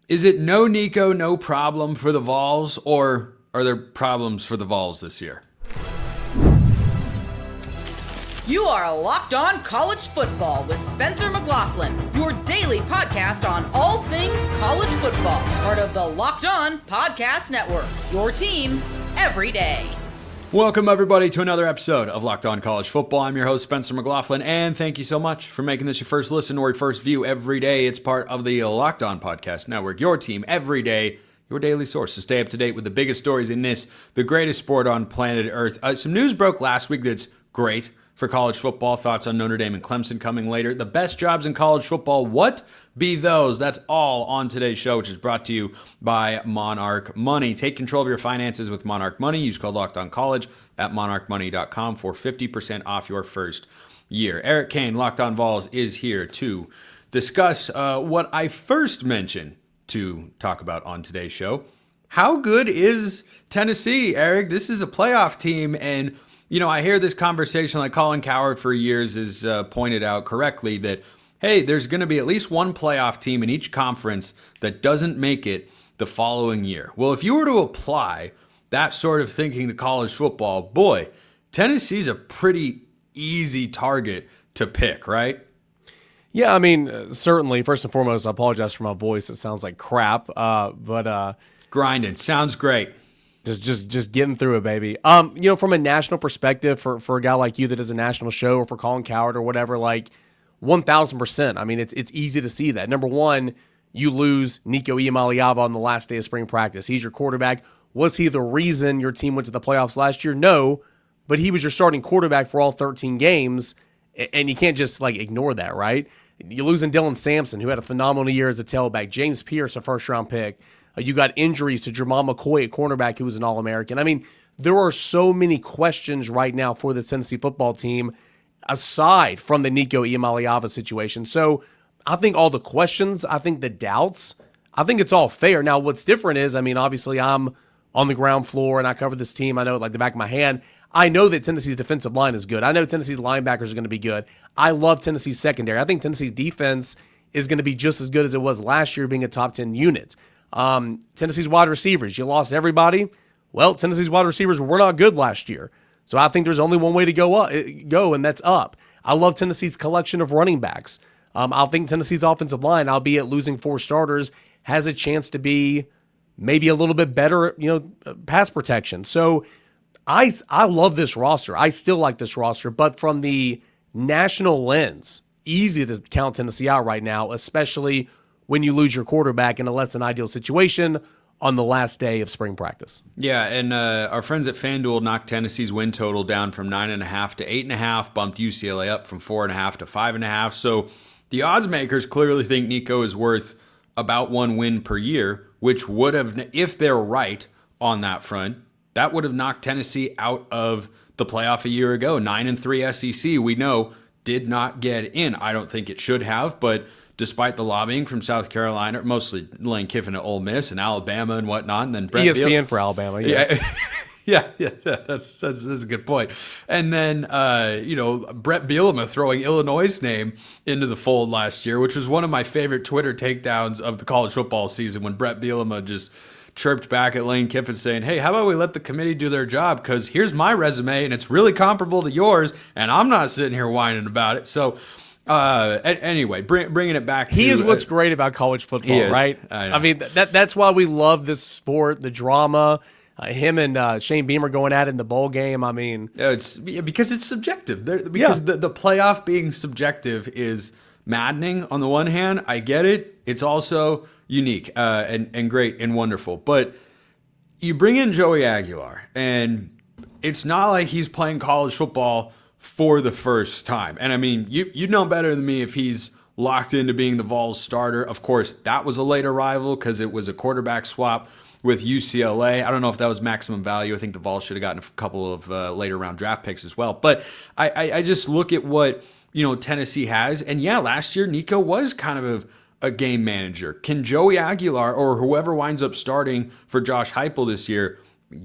Is it no Nico, no problem for the Vols, or are there problems for the Vols this year? You are Locked On College Football with Spencer McLaughlin, your daily podcast on all things college football. Part of the Locked On Podcast Network, your team every day. Welcome, everybody, to another episode of Locked On College Football. I'm your host, Spencer McLaughlin, and thank you so much for making this your first listen or your first view every day. It's part of the Locked On Podcast Network, your team every day, your daily source to stay up to date with the biggest stories in this, the greatest sport on planet Earth. Some news broke last week that's great for college football. Thoughts on Notre Dame and Clemson coming later. The best jobs in college football, what be those? That's all on today's show, which is brought to you by Monarch Money. Take control of your finances with Monarch Money. Use code Locked On College at monarchmoney.com for 50% off your first year. Eric Kane, Locked On Vols, is here to discuss what I first mentioned to talk about on today's show. How good is Tennessee, Eric? This is a playoff team, and you know, I hear this conversation like Colin Cowherd for years has pointed out correctly that, hey, there's going to be at least one playoff team in each conference that doesn't make it the following year. Well, if you were to apply that sort of thinking to college football, boy, Tennessee's a pretty easy target to pick, right? Yeah, I mean, certainly, first and foremost, I apologize for my voice. It sounds like crap, but grinding. Sounds great. Just getting through it, baby. From a national perspective, for a guy like you that is a national show, or for Colin Cowherd or whatever, like 1,000%. I mean, it's easy to see that. Number one, you lose Nico Iamaleava on the last day of spring practice. He's your quarterback. Was he the reason your team went to the playoffs last year? No, but he was your starting quarterback for all 13 games, and you can't just ignore that, right? You're losing Dylan Sampson, who had a phenomenal year as a tailback. James Pierce, a first-round pick. You got injuries to Jamal McCoy at cornerback, who was an All-American. I mean, there are so many questions right now for the Tennessee football team, aside from the Nico Iamaleava situation. So I think all the questions, I think the doubts, I think it's all fair. Now, what's different is, I mean, obviously I'm on the ground floor and I cover this team. I know it like the back of my hand. I know that Tennessee's defensive line is good. I know Tennessee's linebackers are going to be good. I love Tennessee's secondary. I think Tennessee's defense is going to be just as good as it was last year, being a top 10 unit. Tennessee's wide receivers, you lost everybody. Well, Tennessee's wide receivers were not good last year. So I think there's only one way to go, and that's up. I love Tennessee's collection of running backs. I think Tennessee's offensive line, albeit losing 4 starters, has a chance to be maybe a little bit better, pass protection. So I love this roster. I still like this roster, but from the national lens, easy to count Tennessee out right now, especially when you lose your quarterback in a less than ideal situation on the last day of spring practice. Yeah, and our friends at FanDuel knocked Tennessee's win total down from 9.5 to 8.5, bumped UCLA up from 4.5 to 5.5. So the odds makers clearly think Nico is worth about 1 win per year, which would have, if they're right on that front, that would have knocked Tennessee out of the playoff a year ago. 9-3 SEC, we know, did not get in. I don't think it should have, but despite the lobbying from South Carolina, mostly Lane Kiffin at Ole Miss and Alabama and whatnot, and then Brett ESPN for Alabama, yes. Yeah, that's a good point. And then, Brett Bielema throwing Illinois' name into the fold last year, which was one of my favorite Twitter takedowns of the college football season, when Brett Bielema just chirped back at Lane Kiffin saying, hey, how about we let the committee do their job, because here's my resume, and it's really comparable to yours, and I'm not sitting here whining about it. So, anyway, bringing it back. He is what's great about college football, right? I mean, that's why we love this sport, the drama. Him and Shane Beamer going at it in the bowl game. I mean, it's because it's subjective. Because the playoff being subjective is maddening. On the one hand, I get it. It's also unique and great and wonderful. But you bring in Joey Aguilar, and it's not like he's playing college football for the first time. And I mean, you know better than me if he's locked into being the Vols starter. Of course, that was a late arrival because it was a quarterback swap with UCLA. I don't know if that was maximum value. I think the Vols should have gotten a couple of later round draft picks as well. But I just look at what Tennessee has. And yeah, last year Nico was kind of a game manager. Can Joey Aguilar or whoever winds up starting for Josh Heupel this year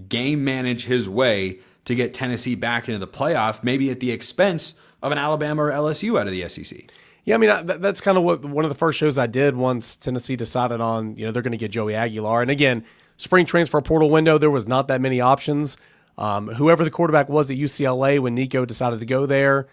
game manage his way to get Tennessee back into the playoff, maybe at the expense of an Alabama or LSU out of the SEC? Yeah, I mean, that's kind of what one of the first shows I did once Tennessee decided on, they're going to get Joey Aguilar. And again, spring transfer portal window, there was not that many options. Whoever the quarterback was at UCLA when Nico decided to go there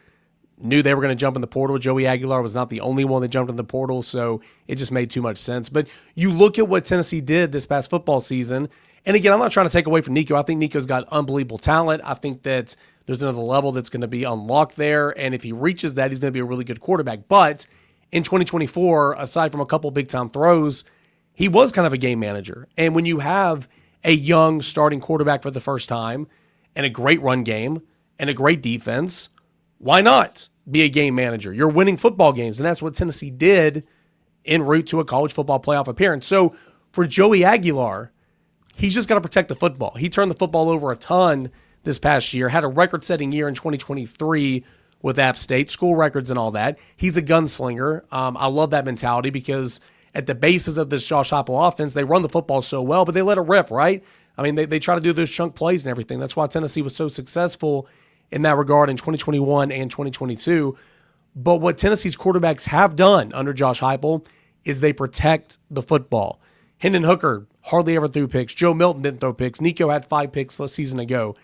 knew they were going to jump in the portal. Joey Aguilar was not the only one that jumped in the portal, so it just made too much sense. But you look at what Tennessee did this past football season, and again, I'm not trying to take away from Nico. I think Nico's got unbelievable talent. I think that there's another level that's going to be unlocked there, and if he reaches that, he's going to be a really good quarterback. But in 2024, aside from a couple big-time throws, he was kind of a game manager. And when you have a young starting quarterback for the first time and a great run game and a great defense, why not be a game manager? You're winning football games, and that's what Tennessee did en route to a college football playoff appearance. So for Joey Aguilar, he's just got to protect the football. He turned the football over a ton this past year, had a record-setting year in 2023 with App State, school records and all that. He's a gunslinger. I love that mentality because at the basis of this Josh Heupel offense, they run the football so well, but they let it rip, right? I mean, they try to do those chunk plays and everything. That's why Tennessee was so successful in that regard in 2021 and 2022. But what Tennessee's quarterbacks have done under Josh Heupel is they protect the football. Hendon Hooker hardly ever threw picks. Joe Milton didn't throw picks. Nico had 5 picks last season ago.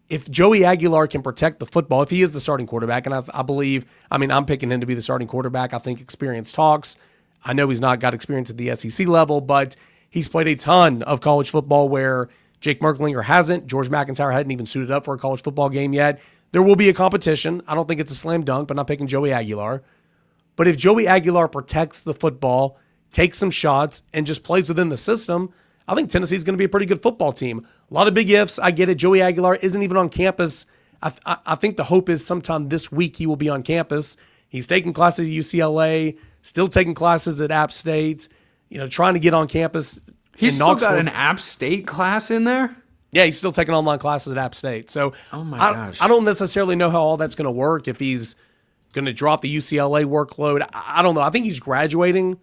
If Joey Aguilar can protect the football, if he is the starting quarterback, and I believe, I'm picking him to be the starting quarterback. I think experience talks. I know he's not got experience at the SEC level, but he's played a ton of college football where Jake Merklinger hasn't. George McIntyre hadn't even suited up for a college football game yet. There will be a competition. I don't think it's a slam dunk, but I'm not picking Joey Aguilar. But if Joey Aguilar protects the football, takes some shots, and just plays within the system, I think Tennessee's going to be a pretty good football team. A lot of big ifs. I get it. Joey Aguilar isn't even on campus. I think the hope is sometime this week he will be on campus. He's taking classes at UCLA, still taking classes at App State, trying to get on campus. He's still got an App State class in there? Yeah, he's still taking online classes at App State. So oh my gosh. I don't necessarily know how all that's going to work, if he's going to drop the UCLA workload. I don't know. I think he's graduating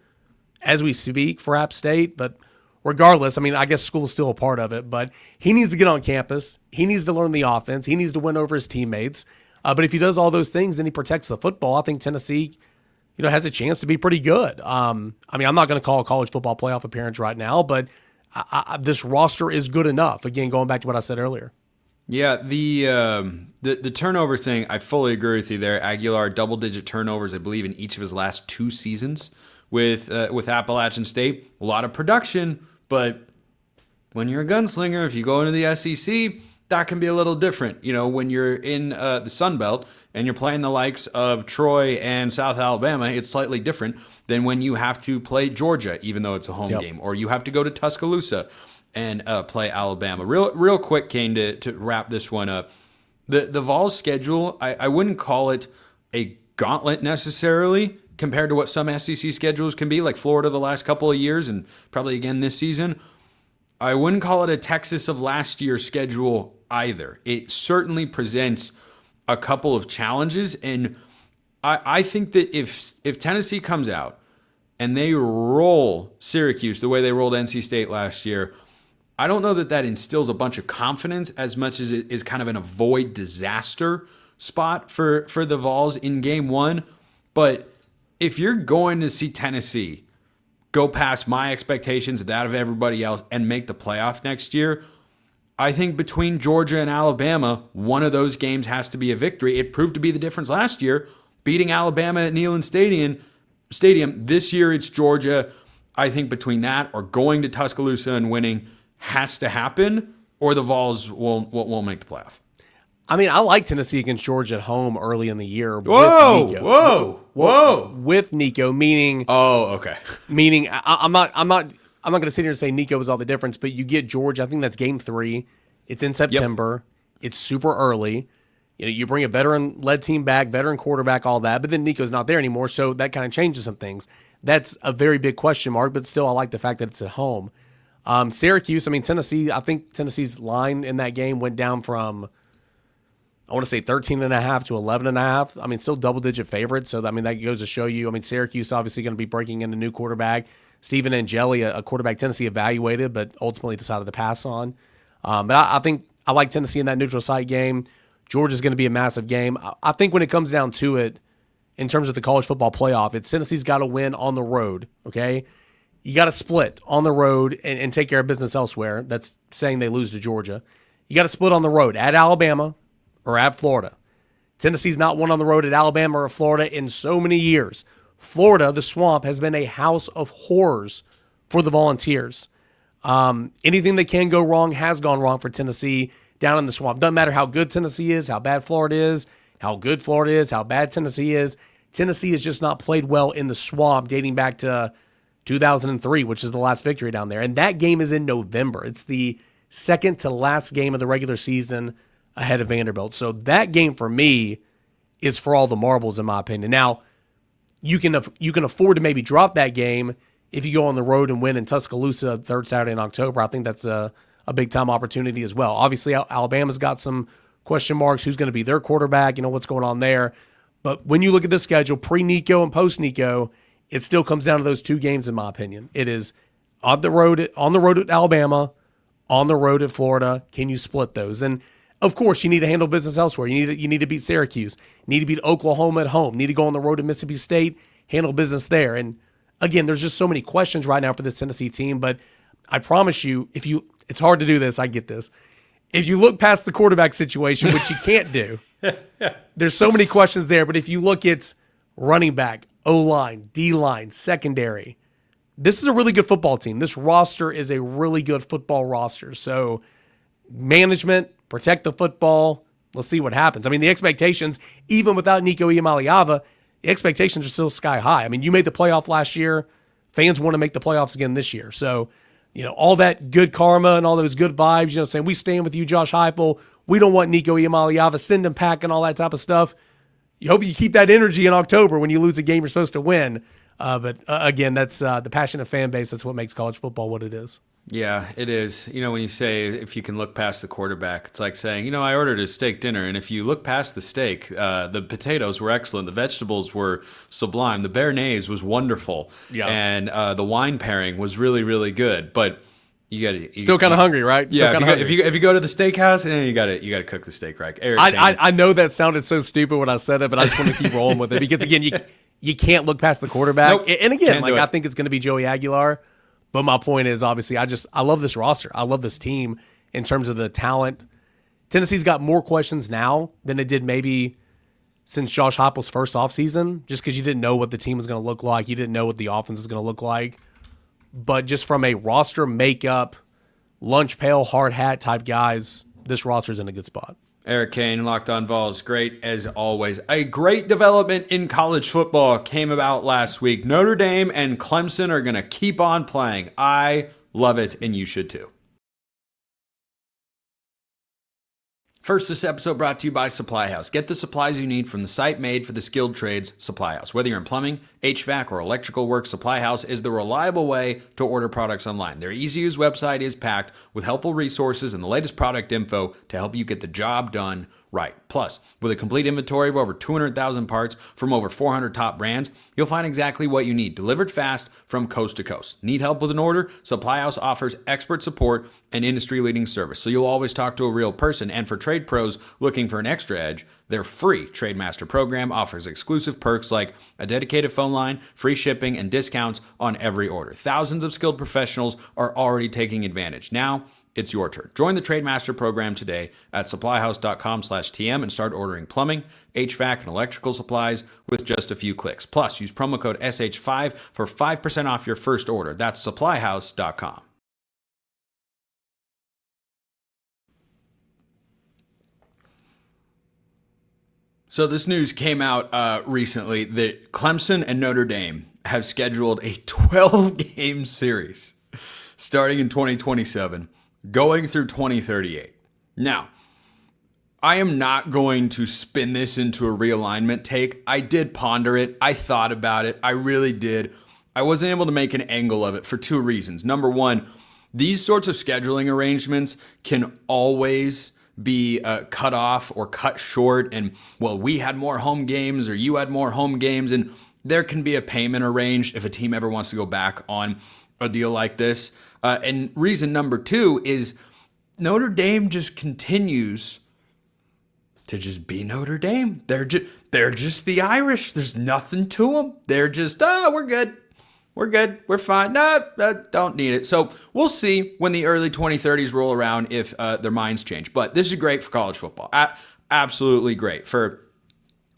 as we speak for App State, but regardless, I guess school's still a part of it, but he needs to get on campus. He needs to learn the offense. He needs to win over his teammates. But if he does all those things, then he protects the football. I think Tennessee, has a chance to be pretty good. I'm not going to call a college football playoff appearance right now, but this roster is good enough. Again, going back to what I said earlier. Yeah, the turnover thing, I fully agree with you there. Aguilar, double-digit turnovers, I believe, in each of his last 2 seasons with Appalachian State. A lot of production, but when you're a gunslinger, if you go into the SEC, that can be a little different. When you're in the Sun Belt and you're playing the likes of Troy and South Alabama, it's slightly different than when you have to play Georgia, even though it's a home game, or you have to go to Tuscaloosa and play Alabama. Real quick, Kane, to wrap this one up. The Vols schedule, I wouldn't call it a gauntlet necessarily compared to what some SEC schedules can be, like Florida the last couple of years and probably again this season. I wouldn't call it a Texas of last year's schedule either. It certainly presents a couple of challenges, and I think that if Tennessee comes out and they roll Syracuse the way they rolled NC State last year, I don't know that instills a bunch of confidence as much as it is kind of an avoid disaster spot for the Vols in game 1. But if you're going to see Tennessee go past my expectations, that of everybody else, and make the playoff next year, I think between Georgia and Alabama, one of those games has to be a victory. It proved to be the difference last year, beating Alabama at Neyland Stadium. This year it's Georgia. I think between that or going to Tuscaloosa and winning has to happen, or the Vols won't make the playoff. I like Tennessee against Georgia at home early in the year. Whoa! With Nico, meaning. Oh, okay. Meaning, I'm not going to sit here and say Nico was all the difference, but you get Georgia. I think that's game 3. It's in September. Yep. It's super early. You bring a veteran-led team back, veteran quarterback, all that, but then Nico's not there anymore, so that kind of changes some things. That's a very big question mark, but still, I like the fact that it's at home. Syracuse, Tennessee. I think Tennessee's line in that game went down from, I want to say 13.5 to 11.5. Still double-digit favorites. So, that goes to show you. Syracuse obviously going to be breaking in a new quarterback. Stephen Angeli, a quarterback Tennessee evaluated, but ultimately decided to pass on. But I think I like Tennessee in that neutral site game. Georgia's going to be a massive game. I think when it comes down to it, in terms of the college football playoff. It's Tennessee's got to win on the road, okay? You got to split on the road and take care of business elsewhere. That's saying they lose to Georgia. You got to split on the road at Alabama or at Florida. Tennessee's not won on the road at Alabama or Florida in so many years. Florida, the Swamp, has been a house of horrors for the Volunteers. Anything that can go wrong has gone wrong for Tennessee down in the Swamp. Doesn't matter how good Tennessee is, how bad Florida is, how good Florida is, how bad Tennessee is. Tennessee has just not played well in the Swamp dating back to 2003, which is the last victory down there. And that game is in November. It's the second to last game of the regular season ahead of Vanderbilt. So that game for me is for all the marbles, in my opinion. Now, you can afford to maybe drop that game if you go on the road and win in Tuscaloosa third Saturday in October. I think that's a big-time opportunity as well. Obviously, Alabama's got some question marks. Who's going to be their quarterback? You know, what's going on there. But when you look at the schedule, pre-Nico and post-Nico, it still comes down to those two games, in my opinion. It is on the road at Alabama, on the road at Florida. Can you split those? And, of course, you need to handle business elsewhere. You need to beat Syracuse. You need to beat Oklahoma at home. You need to go on the road to Mississippi State, handle business there. And, again, there's just so many questions right now for this Tennessee team. But I promise you, it's hard to do this. I get this. If you look past the quarterback situation, which you can't do, there's so many questions there. But if you look at running back, O-line, D-line, secondary, this is a really good football team. This roster is a really good football roster. So management, protect the football. Let's see what happens. I mean, the expectations, even without Nico Iamaleava, the expectations are still sky high. I mean, you made the playoff last year. Fans want to make the playoffs again this year. So, you know, all that good karma and all those good vibes, you know, saying we stand with you, Josh Heupel. We don't want Nico Iamaleava, send him packing, all that type of stuff. You hope you keep that energy in October when you lose a game you're supposed to win. But again, that's the passionate fan base. That's what makes college football what it is. Yeah, it is. You know, when you say if you can look past the quarterback, it's like saying, you know, I ordered a steak dinner, and if you look past the steak, the potatoes were excellent, the vegetables were sublime, the béarnaise was wonderful, and the wine pairing was really, really good. But you still kind of hungry, right? Yeah, if you go to the steakhouse, you got to cook the steak right. Eric, I know that sounded so stupid when I said it, but I just want to keep rolling with it because again, you can't look past the quarterback. Nope, and again, I think it's going to be Joey Aguilar. But my point is, obviously, I love this roster. I love this team in terms of the talent. Tennessee's got more questions now than it did maybe since Josh Heupel's first offseason, just because you didn't know what the team was going to look like. You didn't know what the offense was going to look like. But just from a roster makeup, lunch pail, hard hat type guys, this roster's in a good spot. Eric Kane, Locked On Vols, great as always. A great development in college football came about last week. Notre Dame and Clemson are going to keep on playing. I love it, and you should too. First, this episode brought to you by Supply House. Get the supplies you need from the site made for the skilled trades, Supply House. Whether you're in plumbing, HVAC, or electrical work, Supply House is the reliable way to order products online. Their easy-to-use website is packed with helpful resources and the latest product info to help you get the job done right. Plus, with a complete inventory of over 200,000 parts from over 400 top brands, you'll find exactly what you need, delivered fast from coast to coast. Need help with an order? Supply House offers expert support and industry-leading service, so you'll always talk to a real person. And for trade pros looking for an extra edge, their free TradeMaster program offers exclusive perks like a dedicated phone line, free shipping, and discounts on every order. Thousands of skilled professionals are already taking advantage. Now, it's your turn. Join the TradeMaster program today at supplyhouse.com/TM and start ordering plumbing, HVAC, and electrical supplies with just a few clicks. Plus, use promo code SH5 for 5% off your first order. That's supplyhouse.com. So this news came out recently that Clemson and Notre Dame have scheduled a 12-game series starting in 2027. Going through 2038. Now, I am not going to spin this into a realignment take. I did ponder it. I thought about it. I really did. I wasn't able to make an angle of it for two reasons. Number one, these sorts of scheduling arrangements can always be cut off or cut short. And, well, we had more home games or you had more home games. And there can be a payment arranged if a team ever wants to go back on a deal like this. And reason number two is Notre Dame just continues to just be Notre Dame. They're just the Irish. There's nothing to them. They're just, we're good. We're good. We're fine. No, don't need it. So we'll see when the early 2030s roll around if their minds change. But this is great for college football. Absolutely great for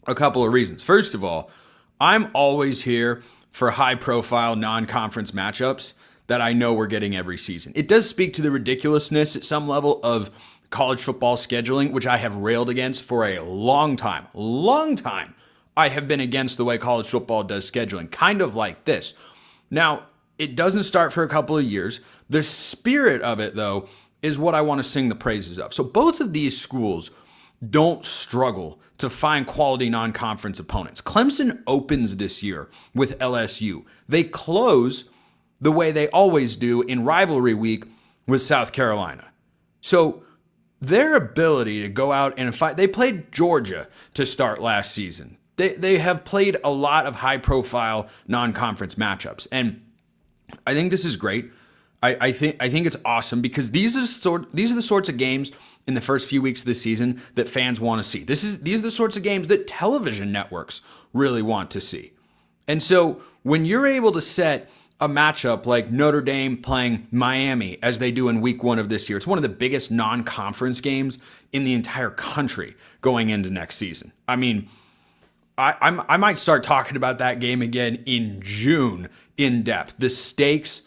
a couple of reasons. First of all, I'm always here for high-profile non-conference matchups that I know we're getting every season. It does speak to the ridiculousness at some level of college football scheduling, which I have railed against for a long time. I have been against the way college football does scheduling, kind of like this. Now, it doesn't start for a couple of years. The spirit of it, though, is what I want to sing the praises of. So both of these schools don't struggle to find quality non-conference opponents. Clemson opens this year with LSU. They close the way they always do in rivalry week with South Carolina. So their ability to go out and fight, they played Georgia to start last season. They have played a lot of high-profile non-conference matchups, and I think this is great. I think it's awesome because these are the sorts of games in the first few weeks of the season that fans want to see. These are the sorts of games that television networks really want to see. And so when you're able to set a matchup like Notre Dame playing Miami as they do in week 1 of this year, it's one of the biggest non-conference games in the entire country going into next season. I mean, I might start talking about that game again in June in depth. The stakes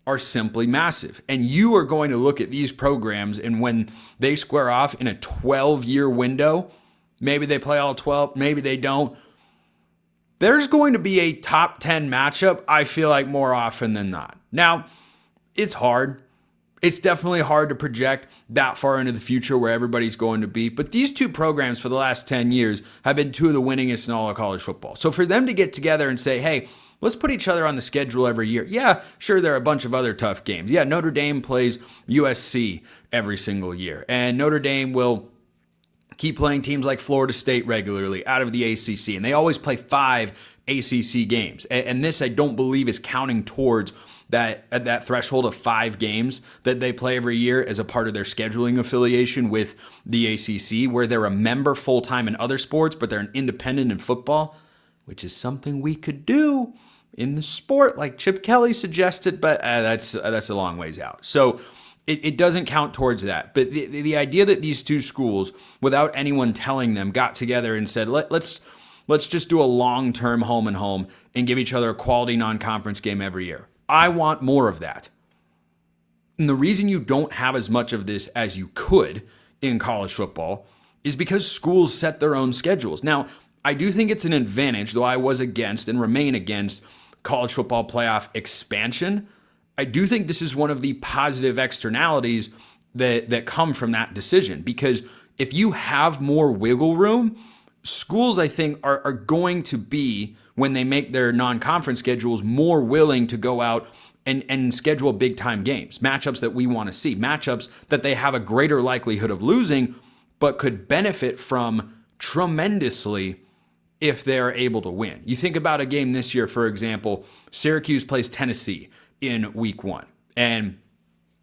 are simply massive. And you are going to look at these programs, and when they square off in a 12-year window, maybe they play all 12, maybe they don't, there's going to be a top 10 matchup, I feel like, more often than not. Now, it's hard. It's definitely hard to project that far into the future where everybody's going to be. But these two programs for the last 10 years have been two of the winningest in all of college football. So for them to get together and say, hey, let's put each other on the schedule every year. Yeah, sure, there are a bunch of other tough games. Yeah, Notre Dame plays USC every single year. And Notre Dame will keep playing teams like Florida State regularly out of the ACC. And they always play 5 ACC games. And this, I don't believe, is counting towards that threshold of 5 games that they play every year as a part of their scheduling affiliation with the ACC, where they're a member full-time in other sports, but they're an independent in football, which is something we could do in the sport, like Chip Kelly suggested, but that's a long ways out. So it doesn't count towards that. But the idea that these two schools, without anyone telling them, got together and said, let's just do a long-term home and home and give each other a quality non-conference game every year. I want more of that. And the reason you don't have as much of this as you could in college football is because schools set their own schedules. Now, I do think it's an advantage, though I was against and remain against college football playoff expansion. I do think this is one of the positive externalities that come from that decision, because if you have more wiggle room, schools, I think, are going to be, when they make their non-conference schedules, more willing to go out and schedule big-time games, matchups that we want to see, matchups that they have a greater likelihood of losing, but could benefit from tremendously if they're able to win. You think about a game this year, for example, Syracuse plays Tennessee in week 1, and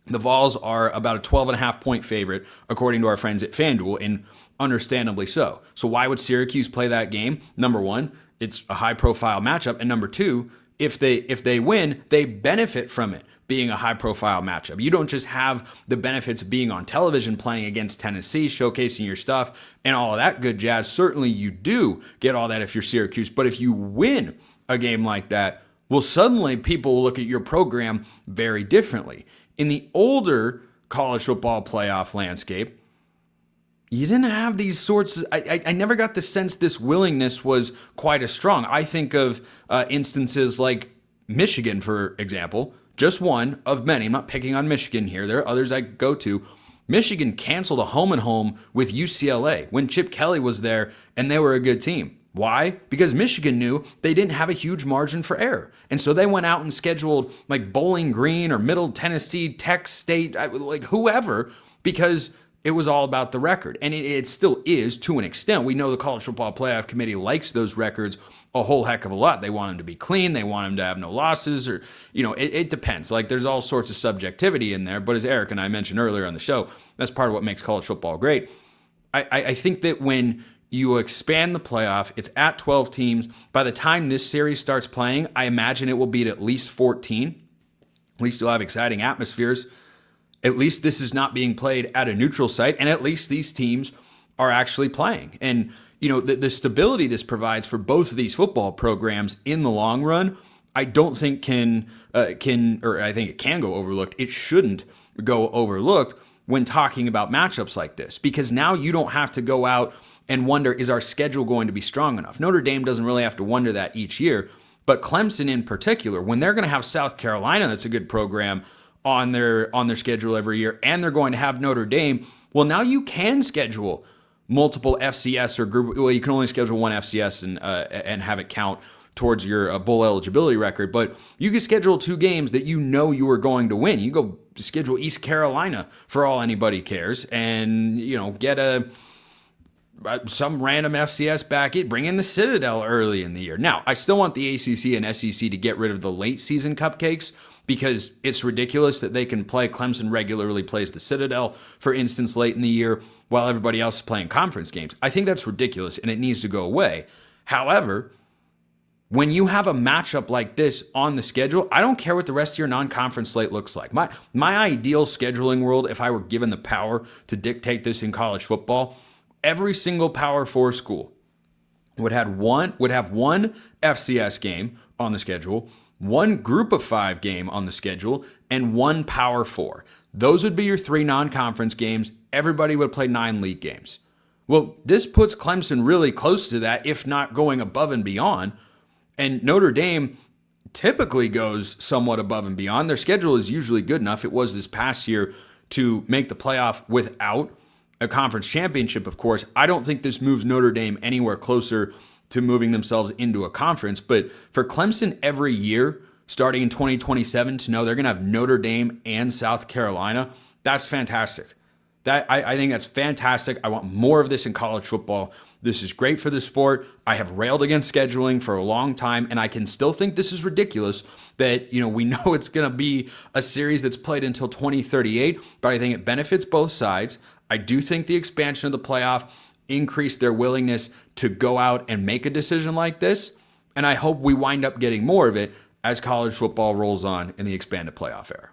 the Vols are about a 12.5-point favorite, according to our friends at FanDuel, and understandably so. So why would Syracuse play that game? Number one, it's a high-profile matchup, and number two, if they win, they benefit from it being a high-profile matchup. You don't just have the benefits of being on television playing against Tennessee, showcasing your stuff, and all of that good jazz. Certainly you do get all that if you're Syracuse, but if you win a game like that, well, suddenly people will look at your program very differently. In the older college football playoff landscape, you didn't have these sorts. I never got the sense this willingness was quite as strong. I think of instances like Michigan, for example, just one of many. I'm not picking on Michigan here. There are others I go to. Michigan canceled a home and home with UCLA when Chip Kelly was there, and they were a good team. Why? Because Michigan knew they didn't have a huge margin for error. And so they went out and scheduled like Bowling Green or Middle Tennessee, Tech State, like whoever, because it was all about the record. And it still is to an extent. We know the College Football Playoff Committee likes those records a whole heck of a lot. They want them to be clean. They want them to have no losses, or, it depends. Like there's all sorts of subjectivity in there. But as Eric and I mentioned earlier on the show, that's part of what makes college football great. I think that when you expand the playoff, it's at 12 teams. By the time this series starts playing, I imagine it will be at least 14. At least you'll have exciting atmospheres. At least this is not being played at a neutral site, and at least these teams are actually playing. And the stability this provides for both of these football programs in the long run, I don't think I think it can go overlooked. It shouldn't go overlooked when talking about matchups like this, because now you don't have to go out and wonder, is our schedule going to be strong enough? Notre Dame doesn't really have to wonder that each year, but Clemson in particular, when they're going to have South Carolina, that's a good program, on their schedule every year, and they're going to have Notre Dame, well, now you can schedule multiple FCS or group. Well, you can only schedule one FCS and have it count towards your bowl eligibility record, but you can schedule 2 games that you are going to win. You go schedule East Carolina for all anybody cares, and get some random FCS back in, bring in the Citadel early in the year. Now, I still want the ACC and SEC to get rid of the late season cupcakes, because it's ridiculous that they can play. Clemson regularly plays the Citadel, for instance, late in the year, while everybody else is playing conference games. I think that's ridiculous, and it needs to go away. However, when you have a matchup like this on the schedule, I don't care what the rest of your non-conference slate looks like. My ideal scheduling world, if I were given the power to dictate this in college football, every single Power 4 school would have one FCS game on the schedule, one Group of 5 game on the schedule, and one Power 4. Those would be your 3 non-conference games. Everybody would play 9 league games. Well, this puts Clemson really close to that, if not going above and beyond. And Notre Dame typically goes somewhat above and beyond. Their schedule is usually good enough. It was this past year to make the playoff without a conference championship, of course. I don't think this moves Notre Dame anywhere closer to moving themselves into a conference. But for Clemson every year, starting in 2027, to know they're going to have Notre Dame and South Carolina, that's fantastic. I think that's fantastic. I want more of this in college football. This is great for the sport. I have railed against scheduling for a long time, and I can still think this is ridiculous that, we know it's going to be a series that's played until 2038, but I think it benefits both sides. I do think the expansion of the playoff increased their willingness to go out and make a decision like this, and I hope we wind up getting more of it as college football rolls on in the expanded playoff era.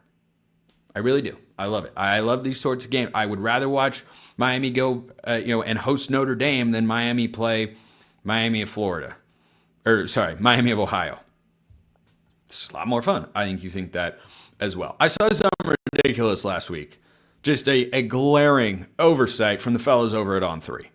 I really do. I love it. I love these sorts of games. I would rather watch Miami go, and host Notre Dame than Miami play Miami of Miami of Ohio. It's a lot more fun. I think you think that as well. I saw something ridiculous last week. Just a glaring oversight from the fellas over at On3.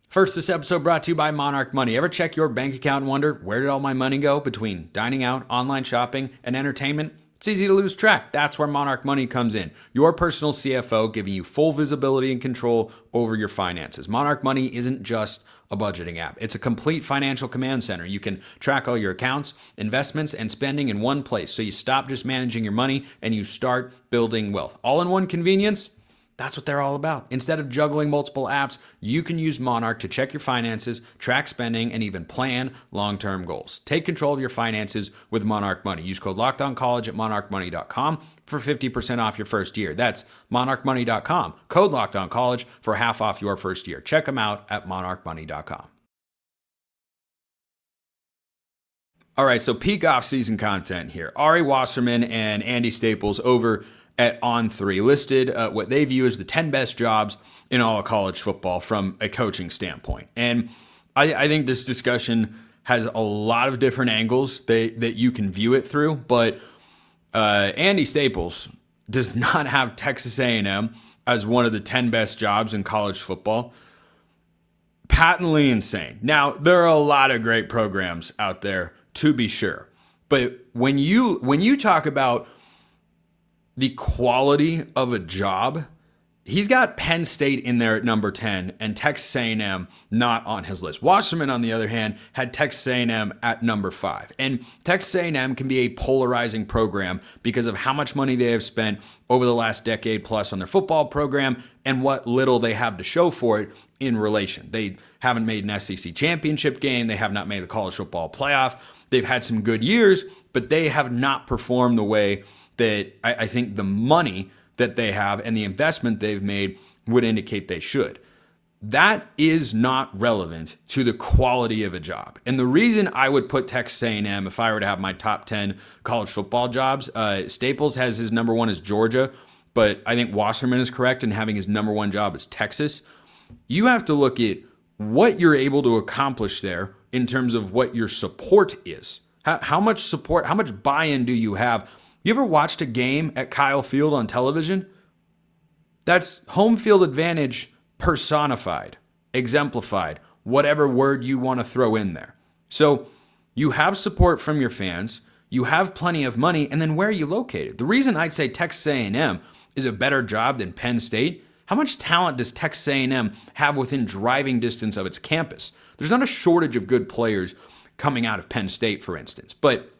First, this episode brought to you by Monarch Money. Ever check your bank account and wonder, where did all my money go between dining out, online shopping, and entertainment? It's easy to lose track. That's where Monarch Money comes in. Your personal CFO, giving you full visibility and control over your finances. Monarch Money isn't just a budgeting app. It's a complete financial command center. You can track all your accounts, investments, and spending in one place. So you stop just managing your money and you start building wealth. All in one convenience. That's what they're all about. Instead of juggling multiple apps, you can use Monarch to check your finances, track spending, and even plan long-term goals. Take control of your finances with Monarch Money. Use code LOCKEDONCollege at monarchmoney.com for 50% off your first year. That's monarchmoney.com. Code LOCKEDONCollege for half off your first year. Check them out at monarchmoney.com. All right, so peak off-season content here. Ari Wasserman and Andy Staples over at On3 listed what they view as the 10 best jobs in all of college football from a coaching standpoint. And I think this discussion has a lot of different angles that you can view it through, but Andy Staples does not have Texas A&M as one of the 10 best jobs in college football. Patently insane. Now, there are a lot of great programs out there, to be sure. But when you talk about the quality of a job, he's got Penn State in there at number 10 and Texas A&M not on his list. Wasserman, on the other hand, had Texas A&M at number 5. And Texas A&M can be a polarizing program because of how much money they have spent over the last decade plus on their football program and what little they have to show for it in relation. They haven't made an SEC championship game. They have not made the college football playoff. They've had some good years, but they have not performed the way that I think the money that they have and the investment they've made would indicate they should. That is not relevant to the quality of a job. And the reason I would put Texas A&M, if I were to have my top 10 college football jobs, Staples has his number one as Georgia, but I think Wasserman is correct in having his number one job as Texas. You have to look at what you're able to accomplish there in terms of what your support is. How much support, how much buy-in do you have? You ever watched a game at Kyle Field on television? That's home field advantage personified, exemplified, whatever word you want to throw in there. So you have support from your fans, you have plenty of money, and then where are you located? The reason I'd say Texas A&M is a better job than Penn State, how much talent does Texas A&M have within driving distance of its campus? There's not a shortage of good players coming out of Penn State, for instance, but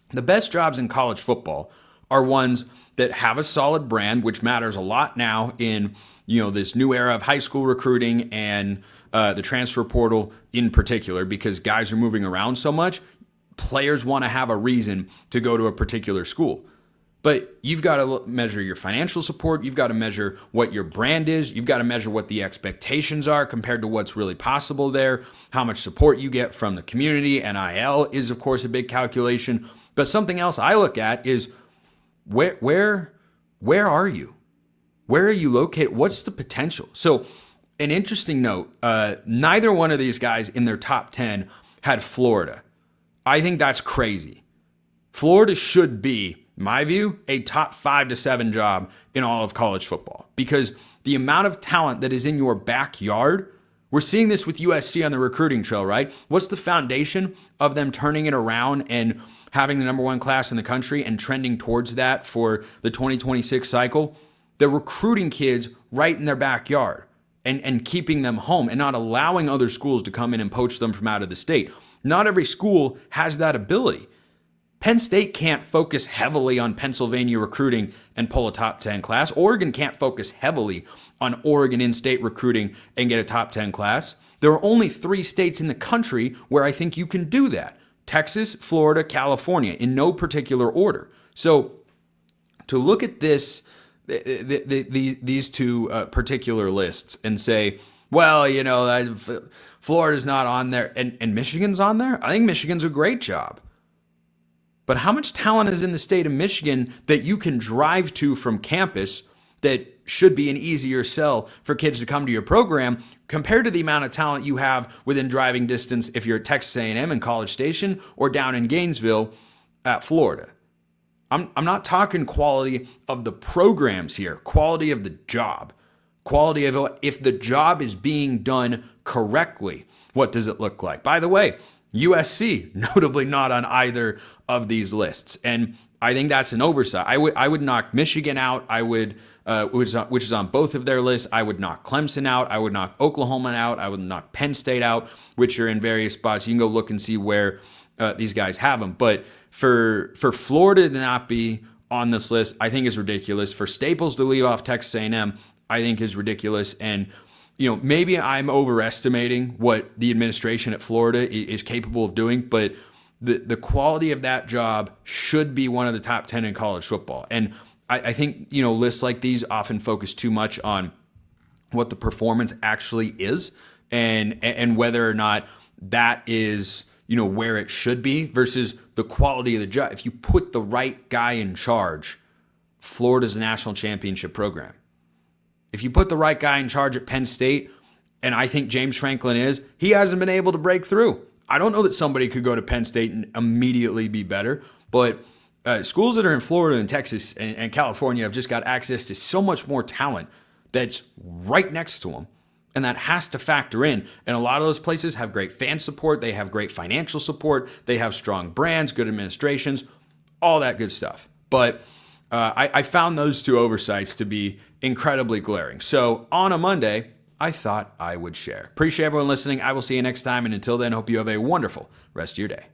the best jobs in college football are ones that have a solid brand, which matters a lot now in this new era of high school recruiting and the transfer portal in particular, because guys are moving around so much. Players want to have a reason to go to a particular school. But you've got to measure your financial support. You've got to measure what your brand is. You've got to measure what the expectations are compared to what's really possible there, how much support you get from the community. NIL is, of course, a big calculation. But something else I look at is where are you? Where are you located? What's the potential? So an interesting note, neither one of these guys in their top 10 had Florida. I think that's crazy. Florida should be, in my view, a top 5 to 7 job in all of college football, because the amount of talent that is in your backyard, we're seeing this with USC on the recruiting trail, right? What's the foundation of them turning it around and having the number one class in the country and trending towards that for the 2026 cycle? They're recruiting kids right in their backyard and keeping them home and not allowing other schools to come in and poach them from out of the state. Not every school has that ability. Penn State can't focus heavily on Pennsylvania recruiting and pull a top 10 class. Oregon can't focus heavily on Oregon in-state recruiting and get a top 10 class. There are only 3 states in the country where I think you can do that: Texas, Florida, California, in no particular order. So to look at this, these two particular lists and say, well, Florida's not on there and Michigan's on there. I think Michigan's a great job. But how much talent is in the state of Michigan that you can drive to from campus that should be an easier sell for kids to come to your program compared to the amount of talent you have within driving distance if you're at Texas A&M in College Station or down in Gainesville at Florida? I'm not talking quality of the programs here, quality of the job, quality of if the job is being done correctly, what does it look like? By the way, USC, notably not on either of these lists. And I think that's an oversight. I would knock Michigan out. I would, which is on both of their lists. I would knock Clemson out. I would knock Oklahoma out. I would knock Penn State out, which are in various spots. You can go look and see where these guys have them. But for Florida to not be on this list, I think is ridiculous. For Staples to leave off Texas A&M, I think is ridiculous. And maybe I'm overestimating what the administration at Florida is capable of doing, but the quality of that job should be one of the top 10 in college football. And I think, lists like these often focus too much on what the performance actually is and whether or not that is, where it should be versus the quality of the job. If you put the right guy in charge, Florida's a national championship program. If you put the right guy in charge at Penn State, and I think James Franklin is, he hasn't been able to break through. I don't know that somebody could go to Penn State and immediately be better, but schools that are in Florida and Texas and California have just got access to so much more talent that's right next to them, and that has to factor in. And a lot of those places have great fan support. They have great financial support. They have strong brands, good administrations, all that good stuff. But I found those two oversights to be incredibly glaring. So on a Monday, I thought I would share. Appreciate everyone listening. I will see you next time. And until then, hope you have a wonderful rest of your day.